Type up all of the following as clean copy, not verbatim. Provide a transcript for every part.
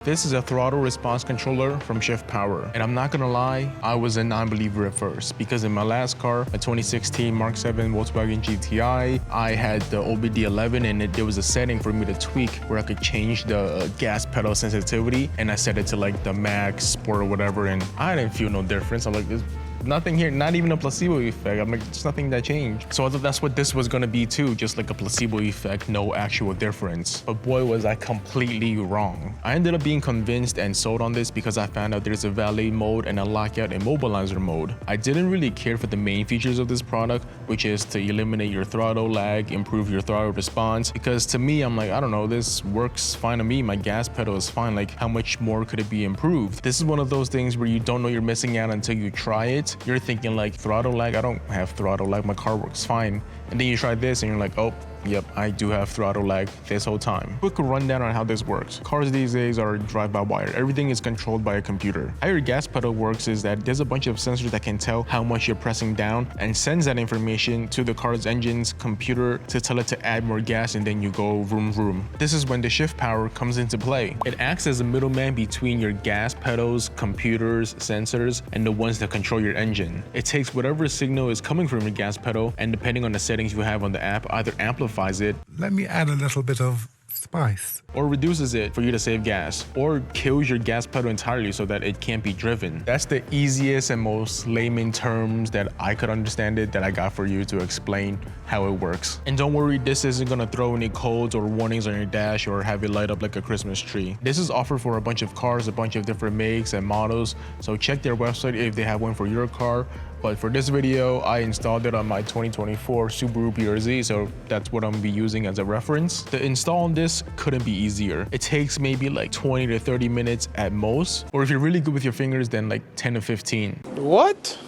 This is a throttle response controller from Shiftpower, and I'm not gonna lie, I was a non-believer at first because in my last car, a 2016 Mark 7 Volkswagen GTI, I had the OBD11 and there was a setting for me to tweak where I could change the gas pedal sensitivity, and I set it to like the max, sport or whatever, and I didn't feel no difference. I'm like, there's nothing here, not even a placebo effect. I'm like, there's nothing that changed. So I thought that's what this was gonna be too, just like a placebo effect, no actual difference. But boy, was I completely wrong. I ended up being convinced and sold on this because I found out there's a valet mode and a lockout immobilizer mode. I didn't really care for the main features of this product, which is to eliminate your throttle lag, improve your throttle response, because to me, I'm like, I don't know, this works fine to me. My gas pedal is fine. Like, how much more could it be improved? This is one of those things where you don't know you're missing out until you try it. You're thinking like, throttle lag, I don't have throttle lag, my car works fine. And then you try this and you're like, oh, yep, I do have throttle lag this whole time. Quick rundown on how this works. Cars these days are drive-by-wire. Everything is controlled by a computer. How your gas pedal works is that there's a bunch of sensors that can tell how much you're pressing down and sends that information to the car's engine's computer to tell it to add more gas, and then you go vroom vroom. This is when the Shiftpower comes into play. It acts as a middleman between your gas pedals, computers, sensors, and the ones that control your engine. It takes whatever signal is coming from your gas pedal, and depending on the settings you have on the app, either amplifies it, let me add a little bit of spice, or reduces it for you to save gas, or kills your gas pedal entirely so that it can't be driven. That's the easiest and most layman terms that I could understand it that I got for you to explain how it works. And don't worry, this isn't gonna throw any codes or warnings on your dash or have it light up like a Christmas tree. This is offered for a bunch of cars, a bunch of different makes and models, so check their website if they have one for your car. But for this video, I installed it on my 2024 Subaru BRZ, so that's what I'm gonna be using as a reference. The install on this couldn't be easier. It takes maybe like 20 to 30 minutes at most, or if you're really good with your fingers, then like 10 to 15. What?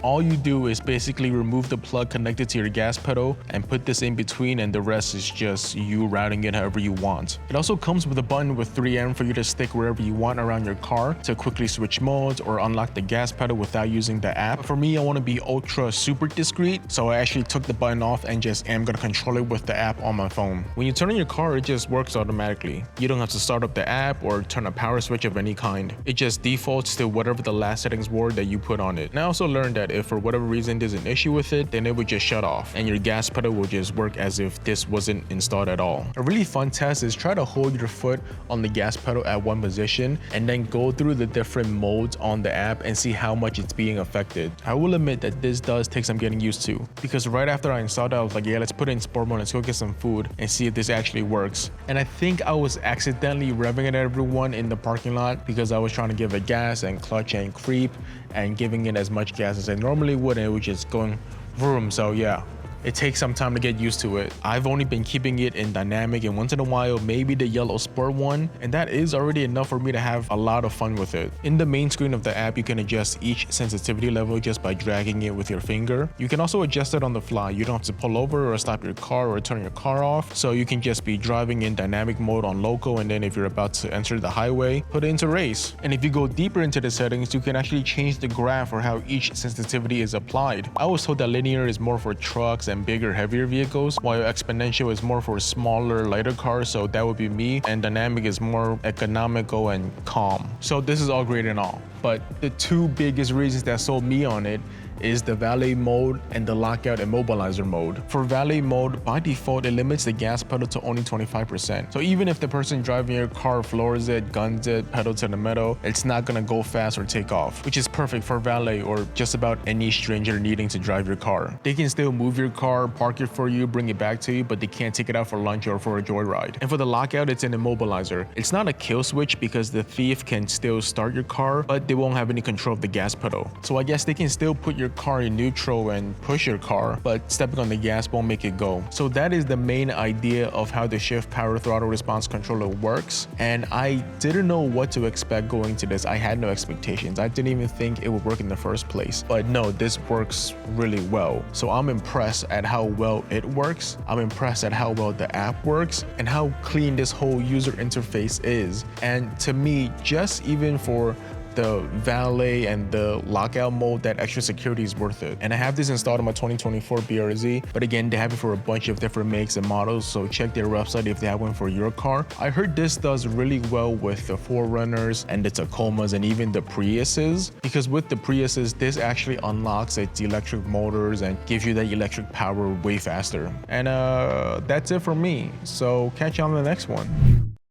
All you do is basically remove the plug connected to your gas pedal and put this in between, and the rest is just you routing it however you want. It also comes with a button with 3M for you to stick wherever you want around your car to quickly switch modes or unlock the gas pedal without using the app. For me, I want to be ultra super discreet, so I actually took the button off and just am going to control it with the app on my phone. When you turn on your car, it just works automatically. You don't have to start up the app or turn a power switch of any kind. It just defaults to whatever the last settings were that you put on it. And I also learned that if for whatever reason there's an issue with it, then it would just shut off and your gas pedal will just work as if this wasn't installed at all. A really fun test is try to hold your foot on the gas pedal at one position and then go through the different modes on the app and see how much it's being affected. I will admit that this does take some getting used to, because right after I installed it, I was like, yeah, let's put it in sport mode, let's go get some food and see if this actually works. And I think I was accidentally revving it at everyone in the parking lot because I was trying to give it gas and clutch and creep and giving it as much gas as I normally would, and it was just going vroom. So yeah, it takes some time to get used to it. I've only been keeping it in dynamic, and once in a while, maybe the yellow sport one, and that is already enough for me to have a lot of fun with it. In the main screen of the app, you can adjust each sensitivity level just by dragging it with your finger. You can also adjust it on the fly. You don't have to pull over or stop your car or turn your car off, so you can just be driving in dynamic mode on local, and then if you're about to enter the highway, put it into race. And if you go deeper into the settings, you can actually change the graph or how each sensitivity is applied. I was told that linear is more for trucks and bigger, heavier vehicles, while exponential is more for smaller, lighter cars, so that would be me, and dynamic is more economical and calm. So this is all great and all, but the two biggest reasons that sold me on it is the valet mode and the lockout immobilizer mode. For valet mode, by default, it limits the gas pedal to only 25%. So even if the person driving your car floors it, guns it, pedal to the metal, it's not gonna go fast or take off, which is perfect for valet or just about any stranger needing to drive your car. They can still move your car, park it for you, bring it back to you, but they can't take it out for lunch or for a joyride. And for the lockout, it's an immobilizer. It's not a kill switch because the thief can still start your car, but they won't have any control of the gas pedal. So I guess they can still put your car in neutral and push your car, but stepping on the gas won't make it go. So that is the main idea of how the Shiftpower throttle response controller works, and I didn't know what to expect going to this. I had no expectations. I didn't even think it would work in the first place, but no, this works really well. So I'm impressed at how well it works. I'm impressed at how well the app works and how clean this whole user interface is. And to me, just even for the valet and the lockout mode, that extra security is worth it. And I have this installed on my 2024 BRZ, but again, they have it for a bunch of different makes and models, so check their website if they have one for your car. I heard this does really well with the 4Runners and the Tacomas and even the Priuses, because with the Priuses, this actually unlocks its electric motors and gives you that electric power way faster. And that's it for me, so catch you on the next one.